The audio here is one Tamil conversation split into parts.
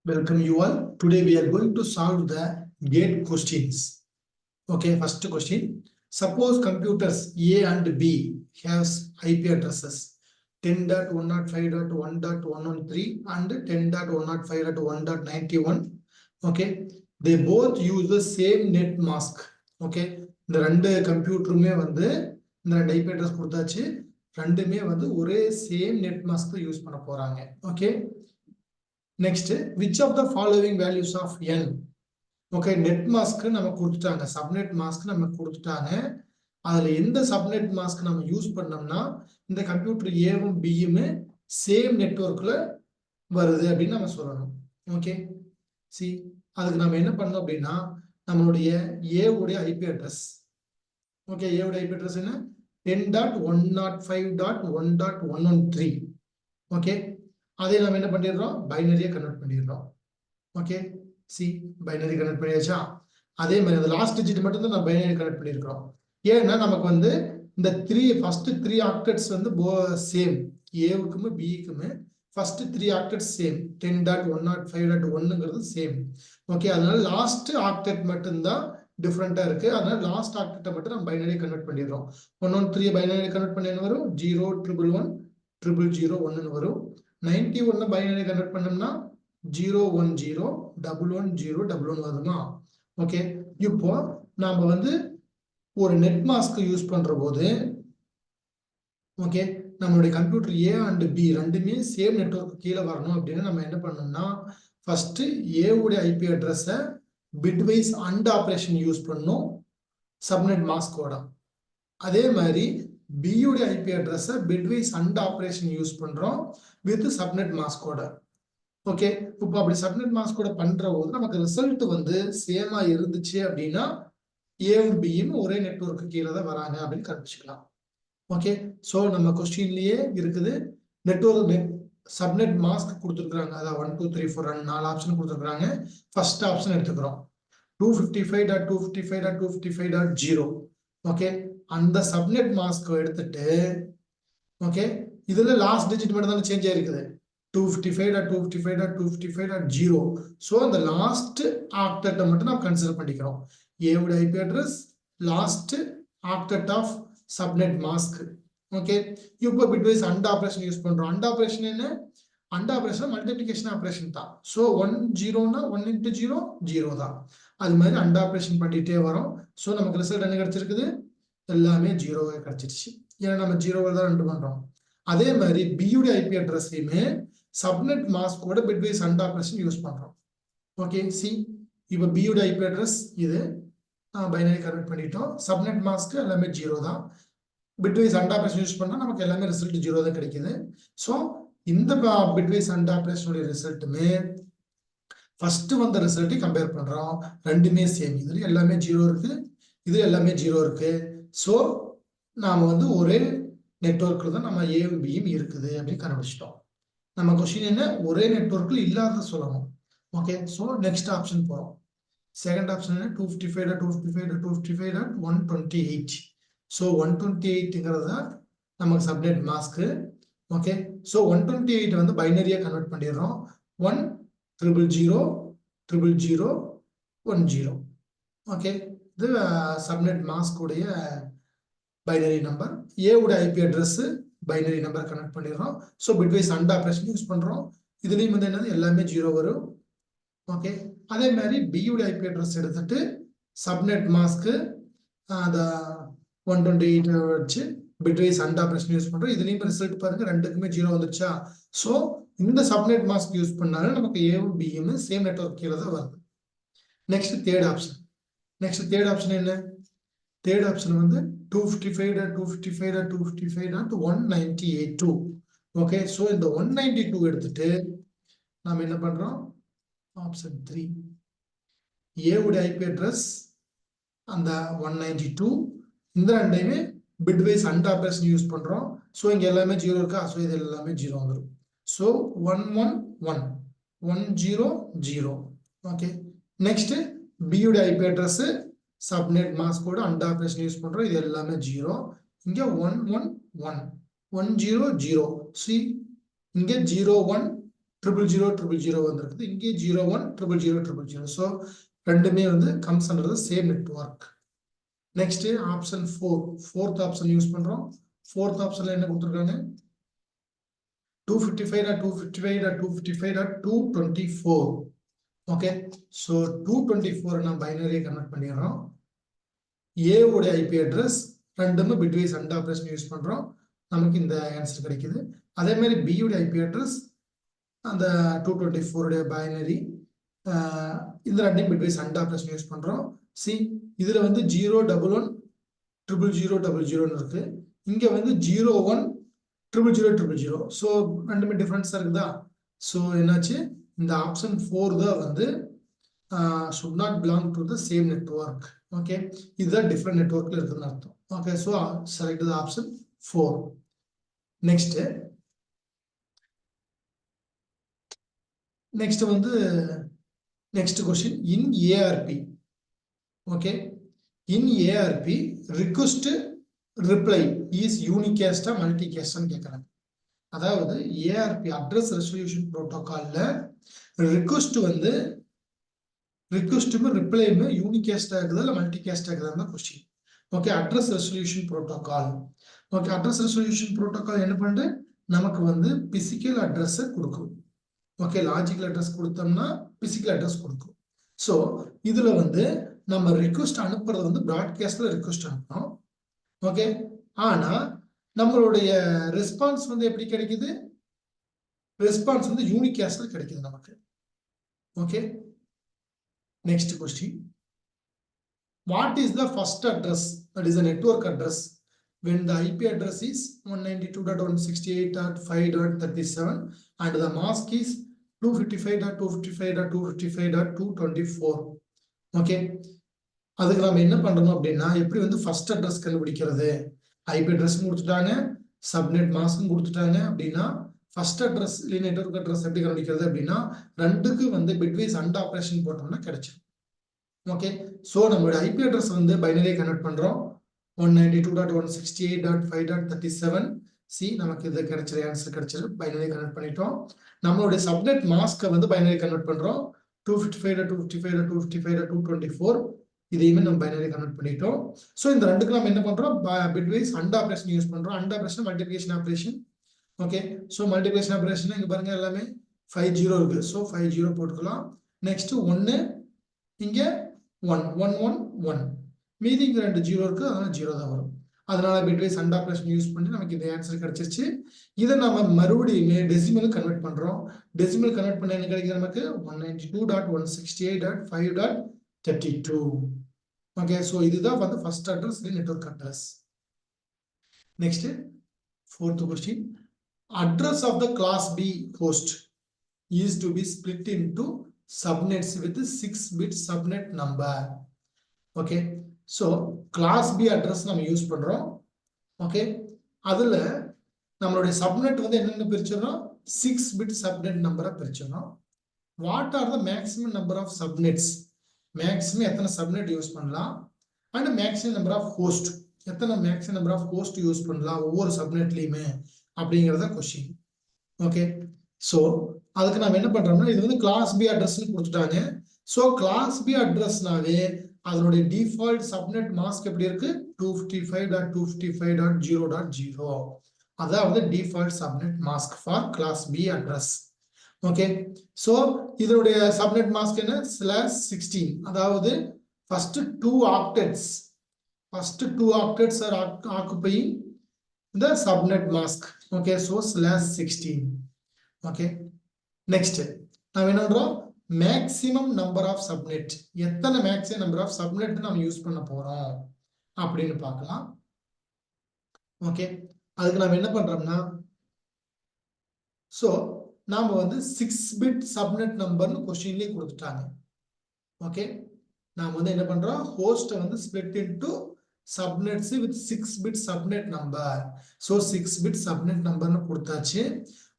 Welcome you all. Today we are going to solve the gate questions. Okay, first question. Suppose computers A and B has IP addresses 10.105.1.113 and 10.105.1.91. Okay, they both use the same net mask. Okay, இந்த ரெண்டு கம்ப்யூட்டருமே வந்து இந்த ரெண்டு IP address கொடுத்தாச்சு, ரெண்டுமே வந்து ஒரே சேம் நெட் மாஸ்க் யூஸ் பண்ண போறாங்க. Okay, next, which of the following values of n? Okay, net mask நமக்கு கொடுத்துட்டாங்க, subnet mask நமக்கு கொடுத்துட்டாங்க. அதுல எந்த subnet mask நம்ம யூஸ் பண்ணோம்னா இந்த கம்ப்யூட்டர் ஏவும் பியுமே சேம் நெட்வொர்க்ல வருது அப்படின்னு நம்ம சொல்லணும். ஓகே, சி அதுக்கு நம்ம என்ன பண்ணோம் அப்படின்னா நம்மளுடைய ஏ உடைய ஐபி அட்ரஸ், ஓகே, ஏ உடைய ஐபி அட்ரஸ் என்ன 10.105.1.113. ஓகே, அதை நம்ம என்ன பண்ணிடுறோம், பைனரியா கன்வெர்ட் பண்ணிடுறோம். ஓகே, சி பைனரி கன்வெர்ட் பண்ணியாச்சா. அதே மாதிரி அந்த லாஸ்ட் டிஜிட் மட்டும் தான் நம்ம பைனரி கன்வெர்ட் பண்ணியிருக்கிறோம். ஏன்னா நமக்கு வந்து இந்த ஃபர்ஸ்ட் த்ரீ ஆக்டெட்ஸ் வந்து சேம், ஏவுக்குமே பிக்குமே ஃபர்ஸ்ட் த்ரீ ஆக்டெட்ஸ் சேம், 10.105.1ங்கிறது சேம். ஓகே, அதனால லாஸ்ட் ஆக்டெட் மட்டும்தான் டிஃப்ரெண்டா இருக்கு. அதனால லாஸ்ட் ஆக்டெட்டை மட்டும் நம்ம பைனரி கன்வெர்ட் பண்ணிடுறோம். 113 பைனரி கன்வெர்ட் பண்ண என்ன வரும், 0111100 வரும். 91 பைனரி கன்வெர்ட் பண்ணோம்னா 010110111 வருமா. ஓகே, இப்போ நாம வந்து ஒரு நெட் மாஸ்க் யூஸ் பண்ற போது, ஓகே, நம்மளுடைய கம்ப்யூட்டர் ஏ அண்ட் பி ரெண்டுமே சேம் நெட்வொர்க் கீழே வரணும் அப்படின்னா நம்ம என்ன பண்ணணும்னா ஃபர்ஸ்ட் ஏ உடைய ஐபி அட்ரஸை பிட்வைஸ் அண்ட் ஆப்ரேஷன் யூஸ் பண்ணணும் சப்நெட் மாஸ்கோட. அதே மாதிரி B உடைய ஐபி அட்ரஸை பிட்வைஸ் அண்ட் ஆப்ரேஷன் யூஸ் பண்றோம் வித் சப்நெட் மாஸ்கோட. ஓகே, இப்போ அப்படி சப்நெட் மாஸ்கோட பண்ற போது நமக்கு ரிசல்ட் வந்து சேமா இருந்துச்சு அப்படின்னா ஏவும் பியும் ஒரே நெட்வொர்க்கு கீழே தான் வராங்க அப்படின்னு கண்டுபிடிச்சிக்கலாம். ஓகே, ஸோ நம்ம கொஸ்டின்லயே இருக்குது நெட்வொர்க் சப்நெட் மாஸ்க் கொடுத்துருக்காங்க, அதாவது 1 2 3 4 4 ஆப்ஷன் கொடுத்துருக்காங்க. ஃபர்ஸ்ட் ஆப்ஷன் எடுத்துக்கிறோம் 255.255.255.0. ஓகே, அந்த சப்நெட் மாஸ்க் எடுத்துட்டு, ஓகே, இதுல லாஸ்ட் டிஜிட் மட்டும் தான் சேஞ்ச் ஆயிருக்குது 255.255.255.0. ஸோ அந்த லாஸ்ட் ஆக்டெட்டை மட்டும் நம்ம கன்சிடர் பண்ணிக்கிறோம். ஏவோட IP address, last octet of subnet mask. Okay, இப்போ பிட்வைஸ் அண்ட் ஆப்ரேஷன் யூஸ் பண்றோம். அண்ட் ஆப்ரேஷன் என்ன, அண்ட் ஆப்ரேஷன் மல்டிபிளிகேஷன் ஆப்ரேஷன் தான். ஸோ 1 0னா 1 × 0 0 தான். அது மாதிரி அண்ட் ஆப்ரேஷன் பண்ணிட்டே வரோம். ஸோ நமக்கு ரிசல்ட் என்ன கிடைச்சிருக்குது, எல்லாமே 0 கிடைச்சிருச்சு. ஏன்னா நம்ம 0 தான் ரெண்டு பண்றோம். அதே மாதிரி பியுடைய ஐபி அட்ரஸையுமே சப்நெட் மாஸ்கோட பிட்வைஸ் அண்ட் ஆப்ரேஷன் யூஸ் பண்றோம். ஓகே, சி இப்போ பியுடைய ஐபி அட்ரஸ் இது பைனரி கன்வெர்ட் பண்ணிட்டோம். சப்நெட் மாஸ்க் எல்லாமே 0 தான். பிட்வைஸ் அண்ட் ஆப்ரேஷன் யூஸ் பண்ணா நமக்கு எல்லாமே ரிசல்ட் 0 தான் கிடைக்குது. ஸோ இந்த பிட்வைஸ் அண்ட் ஆப்ரேஷனுடைய ரிசல்ட்டுமே ஃபர்ஸ்ட் வந்த ரிசல்ட்டை கம்பேர் பண்றோம். ரெண்டுமே சேம், இதுல எல்லாமே 0 இருக்கு, இது எல்லாமே 0 இருக்கு. ஸோ நாம வந்து ஒரே நெட்வொர்க்ல தான் நம்ம ஏவும் பியும் இருக்குது அப்படின்னு கண்டுபிடிச்சிட்டோம். நம்ம கொஸ்டின் என்ன, ஒரே நெட்வொர்க்ல இல்லாத சொல்லணும். ஓகே, ஸோ நெக்ஸ்ட் ஆப்ஷன் போறோம். செகண்ட் ஆப்ஷன் என்ன, 255.255.255.128. ஸோ 128ங்கிறது தான் நமக்கு சப்நெட் மாஸ்க்கு. ஓகே, ஸோ 128 வந்து பைனரியா கன்வெர்ட் பண்ணிடுறோம். 100000010. ஓகே, இது சப்நெட் மாஸ்க் உடைய பைனரி நம்பர். ஏ உடைய IP address binary number connect பண்ணிடுறோம். So bitwise and operation use பண்றோம். இதுலயும் வந்து என்னது, எல்லாமே 0 வரும். ஓகே, அதே மாதிரி பியுடைய ஐபி அட்ரஸ் எடுத்துட்டு சப்நெட் மாஸ்க்கு அந்த 128 வச்சு பிட்வைஸ் அண்ட் ஆப்ரேஷன் யூஸ் பண்றோம். இதுலயும் ரிசல்ட் பாருங்க, ரெண்டுக்குமே 0 வந்துருச்சா. ஸோ இந்த சப்நெட் மாஸ்க் யூஸ் பண்ணாலும் நமக்கு ஏவும் பியும் சேம் நெட்வொர்க் கீழே தான் வருது. Next third option. Next third option என்ன, தேர்ட் ஆப்ஷன் வந்து 255.255.255.198. ஓகே, ஸோ இந்த 192 எடுத்துட்டு நாம என்ன பண்றோம், ஆப்ஷன் 3 ஏ உடைய ஐபி அட்ரஸ் அந்த 192, இந்த ரெண்டையுமே பிட்வைஸ் அண்ட் ஆப்ரேஷன் யூஸ் பண்றோம். ஸோ இங்க எல்லாமே 0 இருக்கா, ஸோ இது எல்லாமே 0 வந்துடும். ஸோ 111 100. ஓகே, நெக்ஸ்ட் பியுடைய ஐபி அட்ரஸ் சப்நெட் மாஸ்கோட அண்ட் ஆப்ரேஷன் யூஸ் பண்றோம். இது எல்லாமே 0. இங்க 111 100. சி இங்க 01 000 வந்திருக்குது. இங்கே 01 000 ஸோ ரெண்டுமே வந்து comes under the same network. Next option 4th option use பண்றோம். 4th ஆப்ஷன்ல என்ன கொடுத்துருக்காங்க 255.255.255.224. ஓகே, ஸோ 224 நான் பைனரியை கன்வெர்ட் பண்ணிடுறோம். ஏ உடைய ஐபி அட்ரஸ் ரெண்டுமே பிட்வைஸ் அண்ட் ஆப்ரேஷன் யூஸ் பண்றோம், நமக்கு இந்த ஆன்சர் கிடைக்குது. அதே மாதிரி பி உடைய ஐபி அட்ரஸ் அந்த 224 உடைய பைனரி இந்த ரெண்டையும் பிட்வைஸ் அண்ட் ஆப்ரேஷன் யூஸ் பண்றோம். சி இதுல வந்து 0110000 இருக்கு, இங்க வந்து 010000. ஸோ ரெண்டுமே டிஃபரன்ஸா இருக்குதா? ஸோ என்னாச்சு, இந்த ஆப்ஷன் 4 தான் வந்து should not belong to the same network. Okay, இதுதான் டிஃபரெண்ட் நெட்வொர்க்ல இருக்குதுன்னு அர்த்தம். Okay, so select the option 4. Next வந்து next question in ARP. Okay, in ARP request reply is யூனிகேஸ்டா மல்டிகேஸ்டான்னு கேட்குறாங்க. அதாவது ஏஆர்பி அட்ரஸ் ரெசல்யூஷன் புரோட்டோகால்ல ரிக்வெஸ்ட் வந்து ரிக்வெஸ்ட்டுமே ரிப்ளைமே யூனிகேஸ்டா இருக்குதா இல்லை மல்டிகேஸ்டா இருக்குதா question. Okay, address resolution protocol. Okay, address resolution protocol என்ன பண்ணுது, நமக்கு வந்து பிசிக்கல் அட்ரஸை கொடுக்கும். ஓகே, லாஜிக்கல் அட்ரஸ் கொடுத்தோம்னா பிசிக்கல் அட்ரஸ் கொடுக்கும். ஸோ இதுல வந்து நம்ம ரிக்வெஸ்ட் அனுப்புறது வந்து ப்ராட்காஸ்ட்ல ரிக்வெஸ்ட் அனுப்புறோம். ஓகே, ஆனா நம்மளுடைய ரெஸ்பான்ஸ் வந்து எப்படி கிடைக்குது, ரெஸ்பான்ஸ் வந்து யூனிகாஸ்ட்ல கிடைக்குது நமக்கு. Okay, next question, what is the first address, that is a network address when the IP address is 192.168.5.37 and the mask is 255.255.255.224. Okay, அதுக்கு நம்ம என்ன பண்றோம் அப்படின்னா, எப்படி வந்து ஃபர்ஸ்ட் அட்ரஸ் கண்டுபிடிக்கிறது, ஐபி அட்ரஸ் கொடுத்துட்டாங்க, சப்நெட் மாஸ்க்கும் கொடுத்துட்டாங்க அப்படின்னா ஃபர்ஸ்ட் அட்ரஸ் இல்லை நெட்வொர்க் அட்ரஸ் எப்படி கண்டுபிடிக்கிறது அப்படின்னா, ரெண்டுக்கு வந்து பிட்வைஸ் அண்ட் ஆப்ரேஷன் போட்டோம்னா கிடைச்சிடும். ஓகே, ஸோ நம்மளோட ஐபி அட்ரஸ் வந்து பைனரியை கன்வெர்ட் பண்றோம். 192.168.5.37 சி நமக்கு இது கிடைச்சது, ஆன்சர் கிடைச்சது, பைனரி கன்வெர்ட் பண்ணிட்டோம். நம்மளுடைய சப்நெட் மாஸ்க்கை வந்து பைனரி கன்வெர்ட் பண்றோம். 255.255.254 இதையுமே நம்ம பைனரி கன்வெர்ட் பண்ணிட்டோம். ஸோ இந்த ரெண்டுக்கு நம்ம என்ன பண்றோம், பிட்வைஸ் அண்ட் ஆப்ரேஷன் யூஸ் பண்றோம். And operation multiplication operation. Okay, so multiplication operation இங்க பாருங்க எல்லாமே 50 இருக்கு, ஸோ 50 போட்டுக்கலாம். நெக்ஸ்ட் 1 இங்க 1 மீதி இங்க 2 0 இருக்கு, அதனால 0 தான் வரும். அதனால பிட்வைஸ் அண்ட் ஆப்ரேஷன் யூஸ் பண்ணி நமக்கு இந்த ஆன்சர் கிடைச்சிருச்சு. இதை நம்ம மறுபடியும் டெசிமல் கன்வெர்ட் பண்றோம். டெசிமல் கன்வெர்ட் பண்ண என்ன கிடைக்குது நமக்கு 192.168.5.32. ஓகே, ஸோ இதுதான் வந்து first address network address. Next 4th question, address of the class B host is to be split into subnets with 6-bit subnet number. Okay, so class B address நம்ம யூஸ் பண்றோம். ஓகே, அதுல நம்மளுடைய சப்நெட் வந்து என்னென்ன பிரிச்சிடறோம், 6-bit சப்நெட் நம்பரை பிரிச்சிடறோம். What are the maximum number of subnets, maximum எத்தனை சப்நெட் யூஸ் பண்ணலாம், and maximum number of host, எத்தனை maximum number of host use பண்ணலாம் ஒவ்வொரு சப்நெட்லையுமே அப்படிங்கிறத கொஸ்டின். ஓகே, ஸோ அதுக்கு நம்ம என்ன பண்றோம்னா, இது வந்து கிளாஸ் பி அட்ரஸ் கொடுத்துட்டாங்க. ஸோ கிளாஸ் பி அட்ரஸ்னாவே அதனுடைய டிஃபால்ட் சப்நெட் மாஸ்க் எப்படி இருக்கு, 255.255.0.0. அதாவது default subnet mask for class B address. Okay, so இதனுடைய சப்நெட் மாஸ்க் என்ன, /16, அதாவது first 2 octets are occupying the subnet mask. Okay, so /16. Okay, next now என்ன பண்றோம், மேக்ஸிமம் நம்பர் ஆஃப் சப்நெட், எத்தனை மேக்ஸிமம் நம்பர் ஆஃப் சப்நெட் நம்ம யூஸ் பண்ண போறோம் அப்படின்னு பார்க்கலாம். ஓகே, அதுக்கு நம்ம என்ன பண்றோம்னா, சோ நாம வந்து 6-bit சப்நெட் நம்பர்னு கொஸ்டின்லயே கொடுத்துட்டாங்க. ஓகே, நாம வந்து என்ன பண்றோம், ஹோஸ்ட் வந்து split into subnets with 6-bit subnet number. So 6-bit subnet number னு கொடுத்தாச்சு.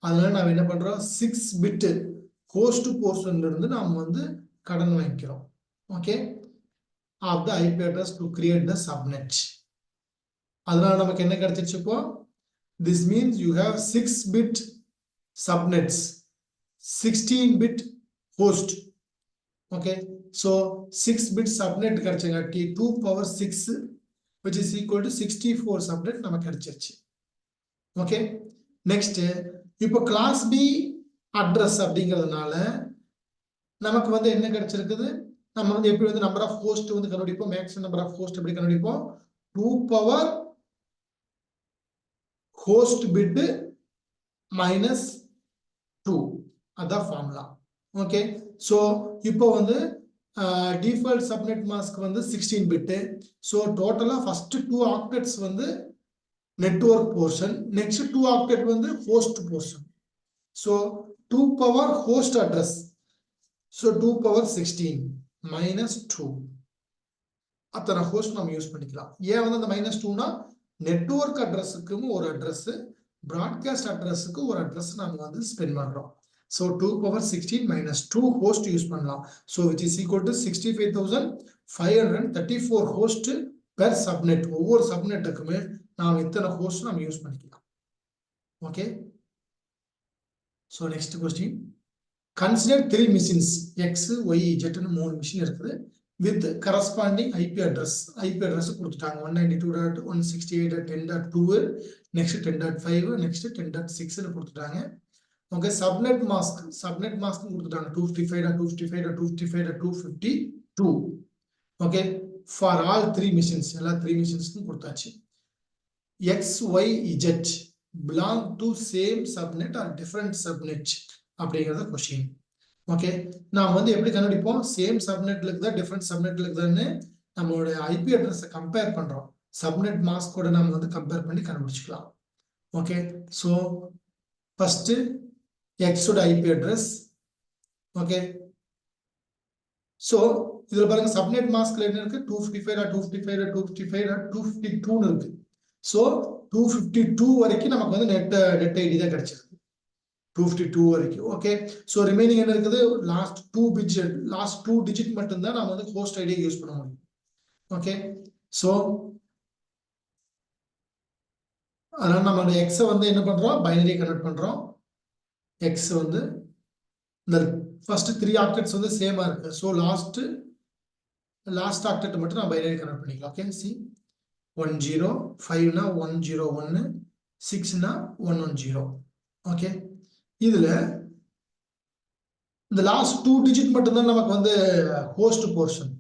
அதனால நாம என்ன பண்றோம், 6-bit host portionல இருந்து நாம வந்து கடன் வாங்கிக்கிறோம். Okay, of the IP address to create the subnet. அதனால நமக்கு என்ன கிடைச்சிருச்சு இப்போ, this means you have 6-bit subnets. 16-bit host. Okay, so 6-bit subnet கிடைச்சங்காட்டி 2 power 6 which is equal to 64 subnet நமக்கு கிடைச்சிருச்சு. ஓகே, நெக்ஸ்ட் இப்போ கிளாஸ் பி அட்ரஸ் அப்படிங்கிறதுனால நமக்கு வந்து என்ன கிடைச்சிருக்குது, நம்ம வந்து எப்படி வந்து நம்பர் ஆஃப் ஹோஸ்ட் வந்து கண்டுபிடிப்போம், மேக்ஸிமம் நம்பர் ஆஃப் ஹோஸ்ட் எப்படி கண்டுபிடிப்போம், 2 power ஹோஸ்ட் பிட் மைனஸ் 2 அதான் ஃபார்முலா. ஓகே, ஸோ இப்போ வந்து டிஃபால்ட் சப்நெட் மாஸ்க் வந்து 16 பிட்டு. ஸோ டோட்டலாக ஃபர்ஸ்ட் 2 ஆக்டெட்ஸ் வந்து நெட்வொர்க் போர்ஷன், நெக்ஸ்ட் 2 ஆக்டெட் வந்து host portion. So 2 power host address, so 2 power 16 minus 2 அத்தனை ஹோஸ்ட் நம்ம யூஸ் பண்ணிக்கலாம். ஏன் வந்து அந்த மைனஸ் 2னா நெட்வொர்க் அட்ரஸுக்கும் ஒரு அட்ரஸ், ப்ராட்காஸ்ட் அட்ரஸுக்கு ஒரு அட்ரஸ் நம்ம வந்து ஸ்பெண்ட் பண்றோம். So 2 power 16 minus 2 host use பண்ணலாம். So which is equal to 65,534 host per subnet. ஒவ்வொரு சப்நெட்டுக்குமே நாம் இத்தனை ஹோஸ்ட் நம்ம யூஸ் பண்ணிக்கலாம். Okay, so next question, consider 3 machines X, Y, Z ன்னு 3 மிஷின் இருக்குது with corresponding IP address. IP address கொடுத்துட்டாங்க 192.168.10.2, நெக்ஸ்ட் 10.5, நெக்ஸ்ட் 10.6 கொடுத்துட்டாங்க. ஓகே, சப்நெட் மாஸ்க் கொடுத்துட்டாங்க 255.255.255.252. ஓகே, ஃபார் ஆல் 3 மிஷின்ஸ், எல்லா 3 மிஷின்ஸ்க்கும் கொடுத்தாச்சு. X, Y, Z belong to same subnet or different subnet அப்படிங்கிறது கொஸ்டின். ஓகே, நாம் வந்து எப்படி கண்டுபிடிப்போம், சேம் சப்நெட்ல இருக்குதா டிஃப்ரெண்ட் சப்நெட்ல இருக்குதான்னு நம்மளோட ஐபி அட்ரஸை கம்பேர் பண்றோம். சப்நெட் மாஸ்க் கூட நம்ம வந்து கம்பேர் பண்ணி கண்டுபிடிச்சிக்கலாம். ஓகே, ஸோ ஃபர்ஸ்ட் எக்ஸோட ஐபி அட்ரஸ். ஓகே, ஸோ இதுல பாருங்க சப்நெட் மாஸ்க்ல என்ன இருக்கு, 255.255.255.252 இருக்கு. ஸோ 252 வரைக்கும் நமக்கு வந்து நெட் ஐடி தான் கிடைச்சிருக்கு, 252 வரைக்கும். ஓகே, ஸோ ரிமைனிங் என்ன இருக்குது, லாஸ்ட் 2 டிஜிட் மட்டும்தான் நம்ம வந்து ஹோஸ்ட் ஐடியை யூஸ் பண்ண முடியும். ஓகே, ஸோ அதனால நம்ம எக்ஸை வந்து என்ன பண்றோம், பைனரி கன்வெர்ட் பண்றோம். எக்ஸ் வந்து இந்த ஃபர்ஸ்ட் 3 ஆக்டெட்ஸ் வந்து சேமா இருக்கு. ஸோ லாஸ்ட் ஆக்டெட் மட்டும் நான் பைனரி கன்வெர்ட் பண்ணிக்கலாம். ஓகே, சி 10, 5னா 101, 6னா 110. ஓகே, இதுல இந்த லாஸ்ட் 2 டிஜிட் மட்டும் தான் நமக்கு வந்து host portion.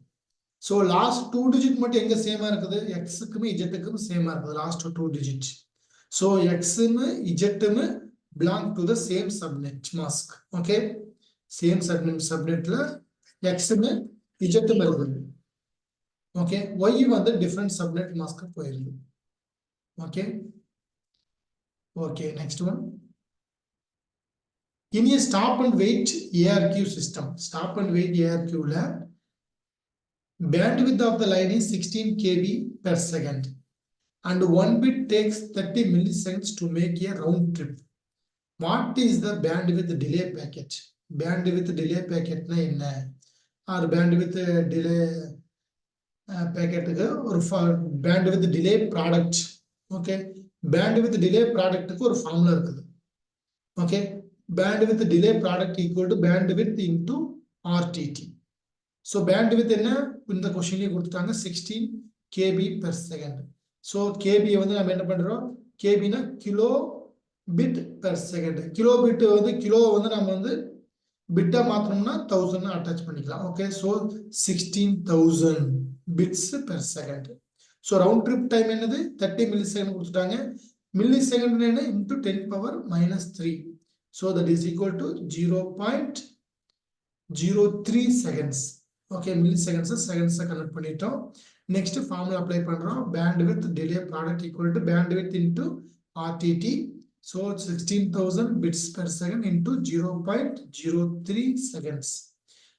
So last 2 digit மட்டும் எங்க சேமா இருக்குது, எக்ஸுக்குமே இஜெட்டுக்கும் சேமா இருக்குது லாஸ்ட் 2 டிஜிட். ஸோ எக்ஸுன்னு இஜெட்டுன்னு belong to the same subnet mask. Okay, same subnetல எக்ஸுன்னு இஜெட்டும் இருக்குது. ஓகே, ஒய் வந்து டிஃப்ரெண்ட் சப்நெட் மாஸ்க் போயிருது. Okay, okay, next one, in a stop and wait ARQ system, stop and wait ARQ ல bandwidth of the line is 16 kb per second and 1 bit takes 30 milliseconds to make a round trip. What is the bandwidth delay packet? Bandwidth delay packet na enna, or bandwidth delay packet ku or bandwidth delay product. Okay, bandwidth delay product ku or formula irukku. Okay, bandwidth delay product equal to bandwidth into RTT. So bandwidth enna இந்த क्वेश्चनலயே கொடுத்துட்டாங்க 16 kb per second. So kb வந்து நாம என்ன பண்றோம், kb னா kilo bit per second. Kilo bit வந்து கிலோ வந்து நாம வந்து பிட்டா மாத்தணும்னா 1000 அட்டாச் பண்ணிக்கலாம். Okay, so 16,000 bits per second. So round trip time என்னது 30 millisecond கொடுத்துட்டாங்க. millisecond என்ன into 10 power minus 3. So that is equal to 0.03 seconds. Okay, milliseconds seconds convert பண்ணிட்டோம். Next formula apply பண்றோம், bandwidth delay product equal to bandwidth into RTT. So 16,000 bits per second into 0.03 seconds,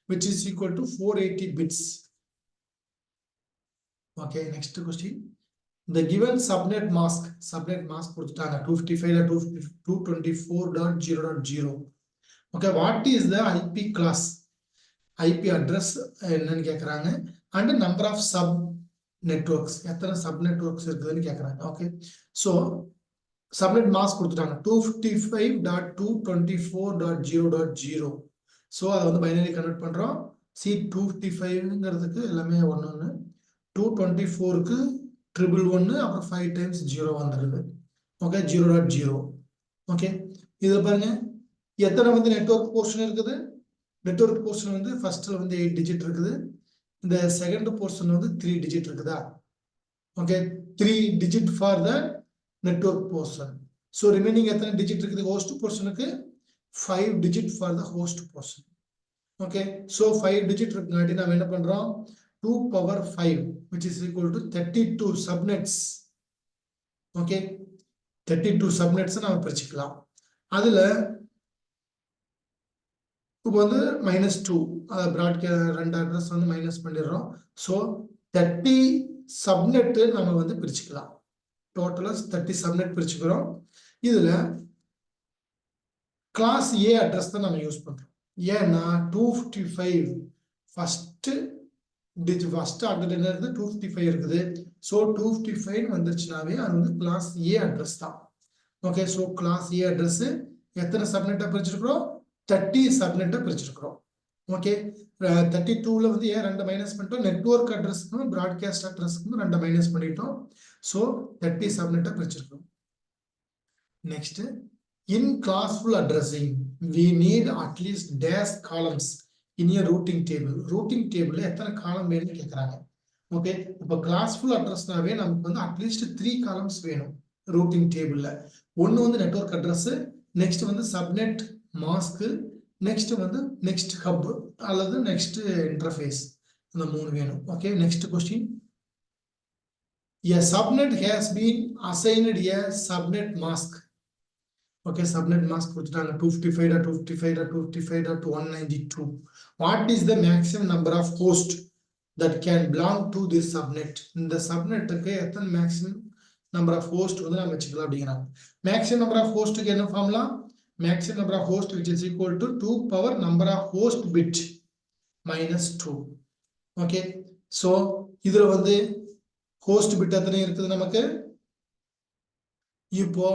which is equal to 480 bits. Okay, next question, the given subnet mask கொடுத்துட்டாங்க 255.224.0.0. okay, what is the IP class, IP address என்னன்னு கேக்குறாங்க, and number of sub networks, எத்தனை sub networks இருக்குதுன்னு கேக்குறாங்க. okay, so சப்நெட் மாஸ்க் கொடுத்துட்டாங்க 255.224.0.0. ஸோ அதை வந்து பைனரி கன்வெர்ட் பண்ணுறோம். சி 255ங்கிறதுக்கு எல்லாமே ஒன்று ஒன்று, 224க்கு 111, அப்புறம் 5 டைம்ஸ் 0 வந்துடுது. ஓகே, 0.0. ஓகே, இதில் பாருங்க எத்தனை வந்து நெட்வொர்க் போர்ஷன் இருக்குது. நெட்வொர்க் போர்ஷன் வந்து ஃபர்ஸ்ட்ல வந்து 8 டிஜிட் இருக்குது. இந்த செகண்ட் போர்ஷன் வந்து 3 டிஜிட் இருக்குதா. Okay, 3 digit for the network portion. So remaining எத்தனை டிஜிட் இருக்குது ஹோஸ்ட் போர்ஷனுக்கு? 5 digit for the host portion. Okay, so 5 digit இருக்குங்காட்டி நம்ம என்ன பண்றோம், 2 power 5 which is equal to 32 subnets. Okay, 32 subnets நம்ம பிரிச்சுக்கலாம். அதுல இப்போ வந்து -2 ரெண்டு அட்ரஸ் வந்து மைனஸ் பண்ணிடுறோம். ஸோ 30 சப்நெட் நம்ம வந்து பிரிச்சுக்கலாம். டோட்டலா 30 சப்நெட் பிரிச்சுக்கிறோம். இதுல கிளாஸ் ஏ அட்ரஸ் தான் நம்ம யூஸ் பண்றோம். ஏன்னா 255 ஃபர்ஸ்ட் ஆக்டெட் என்ன இருக்குது, 255 இருக்குது. ஸோ 255 வந்துருச்சுனாவே அது வந்து கிளாஸ் ஏ அட்ரஸ் தான். ஓகே, ஸோ கிளாஸ் ஏ அட்ரஸ் எத்தனை சப்நெட்டை பிரிச்சிருக்கிறோம், 30 சப்நெட்டை பிரிச்சிருக்கிறோம். ஓகே, 32ல வந்து ஏன் 2 மைனஸ் பண்ணிட்டோம், நெட்வொர்க் அட்ரஸ்க்கும் ப்ராட்காஸ்ட் அட்ரஸ்க்கும் 2 மைனஸ் பண்ணிட்டோம். ஸோ 30 சப்நெட்டை பிரிச்சிருக்கிறோம். Next, in classful addressing we need at least dash columns in a routing table. routing table எத்தனை காலம் வேணும்னு கேட்குறாங்க. ஓகே, இப்போ கிளாஸ்ஃபுல் அட்ரஸ்னாவே நமக்கு வந்து அட்லீஸ்ட் 3 காலம்ஸ் வேணும் ரூட்டிங் டேபிள்ல. ஒன்று வந்து நெட்வொர்க் அட்ரஸ், நெக்ஸ்ட் வந்து சப்நெட் மாஸ்க், நெக்ஸ்ட் வந்து நெக்ஸ்ட் ஹப் அல்லது நெக்ஸ்ட் இன்டர்ஃபேஸ், இந்த 3 வேணும். Okay, next question. A subnet has been assigned a subnet mask. Okay, subnet mask கொடுத்துட்டாங்க 255.255.255.192. What is the maximum number of hosts that can belong to this subnet? இந்த சப்நெட்டுக்கு எத்தனை மேக்ஸிமம் நம்பர் ஆஃப் ஹோஸ்ட் வந்து நம்ம வச்சுக்கலாம் அப்படிங்கிறாங்க. மேக்ஸிமம் நம்பர் ஆஃப் ஹோஸ்ட்டுக்கு என்ன formula, maximum number of host which is equal to 2 power number of host bit minus 2. Okay, so இதுல வந்து host bit எத்தனை இருக்குது நமக்கு, இப்போ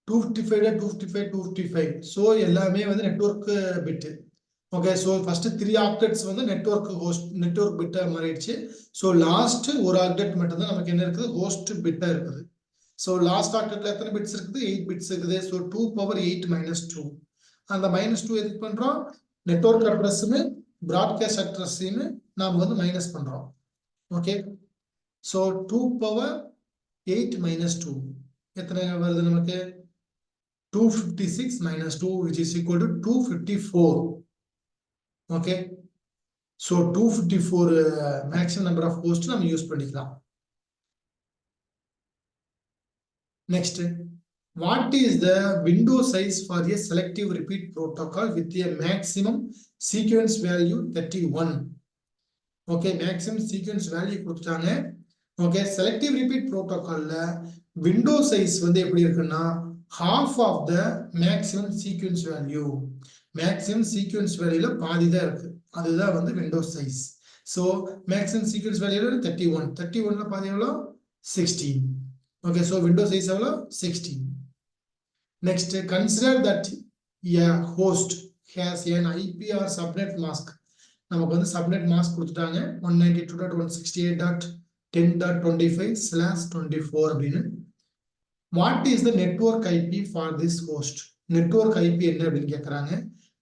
255. ஸோ எல்லாமே வந்து network bit. Okay, so first 3 ஆக்டெட்ஸ் வந்து நெட்வொர்க் பிட்டா மாறிடுச்சு. ஸோ லாஸ்ட் ஒரு ஆக்டெட் மட்டும் தான் நமக்கு என்ன இருக்குது, ஹோஸ்ட் பிட்டா இருக்குது. ஸோ லாஸ்ட் ஆக்டெட்ல எத்தனை பிட்ஸ் இருக்குது, 8 பிட்ஸ் இருக்குது. So 2 power 8 minus 2. அந்த -2 எதுக்கு பண்றோம், நெட்வொர்க் அட்ரஸ்னு ப்ராட்காஸ்ட் அட்ரஸையும் நாம் வந்து மைனஸ் பண்றோம். ஓகே, ஸோ 2 power 8 minus 2 எத்தனை வருது நமக்கு, 256 minus 2 which is equal to 254. Okay, so 254 maximum number of hosts நம்ம யூஸ் பண்ணிக்கலாம். Next, what is the window size for a selective repeat protocol with a maximum sequence value 31? Okay, maximum sequence value கொடுத்துட்டாங்க. Okay, selective repeat protocolல window size வந்து எப்படி இருக்குன்னா half of the maximum sequence value. maximum sequence value பாதி தான் இருக்கு, அதுதான் வந்து window size. so maximum sequence value 31, 31ல பாதி எவ்வளோ, 16. okay, so window size எவ்வளோ, 16. next, consider that a host has an IP or subnet mask. நமக்கு வந்து subnet mask கொடுத்துட்டாங்க 192.168.10.25/24 அப்படின்னு. What is the network IP for this host? network IP என்ன அப்படின்னு கேட்குறாங்க.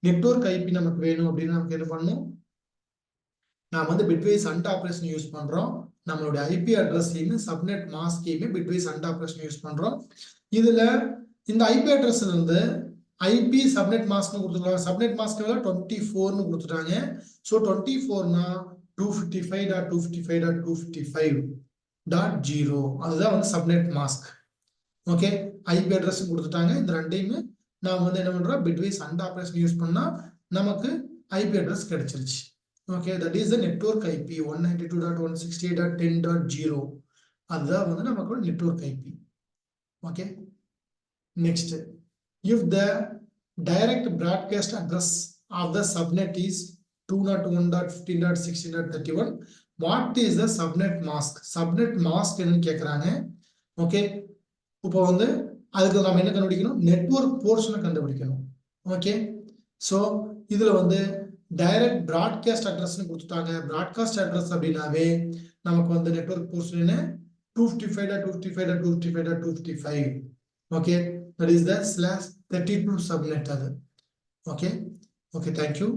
network IP நமக்கு வேணும் அப்படின்னு நமக்கு என்ன பண்ணணும், நாம் வந்து பிட்வைஸ் அண்ட் ஆப்ரேஷன் யூஸ் பண்றோம். நம்மளுடைய ஐபி அட்ரஸையுமே சப்நெட் மாஸ்கையுமே பிட்வைஸ் அண்ட் ஆப்ரேஷன் யூஸ் பண்றோம். இதுல இந்த ஐபி அட்ரஸ்ல இருந்து ஐபி சப்நெட் மாஸ்க்னு கொடுத்துருக்காங்க. சப்நெட் மாஸ்க் 24ன்னு கொடுத்துட்டாங்க. ஸோ 24னா 255.255.255.0 அதுதான் வந்து subnet mask. Okay, IP address கொடுத்துட்டாங்க. இந்த ரெண்டையுமே நாம் வந்து என்ன பண்றோம், பிட்வைஸ் அண்ட் ஆப்ரேஷன் யூஸ் பண்ணா நமக்கு ஐபி அட்ரஸ் கிடைச்சிருச்சு. Okay, that is the network IP 192.168.10.0 அதுதான் வந்து நமக்கு network IP. Okay, next, if the direct broadcast address of the subnet is 201.15.16.31, what is the subnet mask? subnet mask என்னன்னு கேக்குறாங்க. ஓகே, இப்போ வந்து அதுக்கு நம்ம என்ன கண்டுபிடிக்கணும், நெட்வொர்க் போர்ஷனை கண்டுபிடிக்கணும். ஓகே, ஸோ இதுல வந்து டைரக்ட் ப்ராட்காஸ்ட் அட்ரஸ்னு கொடுத்துட்டாங்க. ப்ராட்காஸ்ட் அட்ரஸ் அப்படின்னாவே நமக்கு வந்து network portion 255.255.255. Okay, that is the /32 subnet அது. Okay, okay, thank you.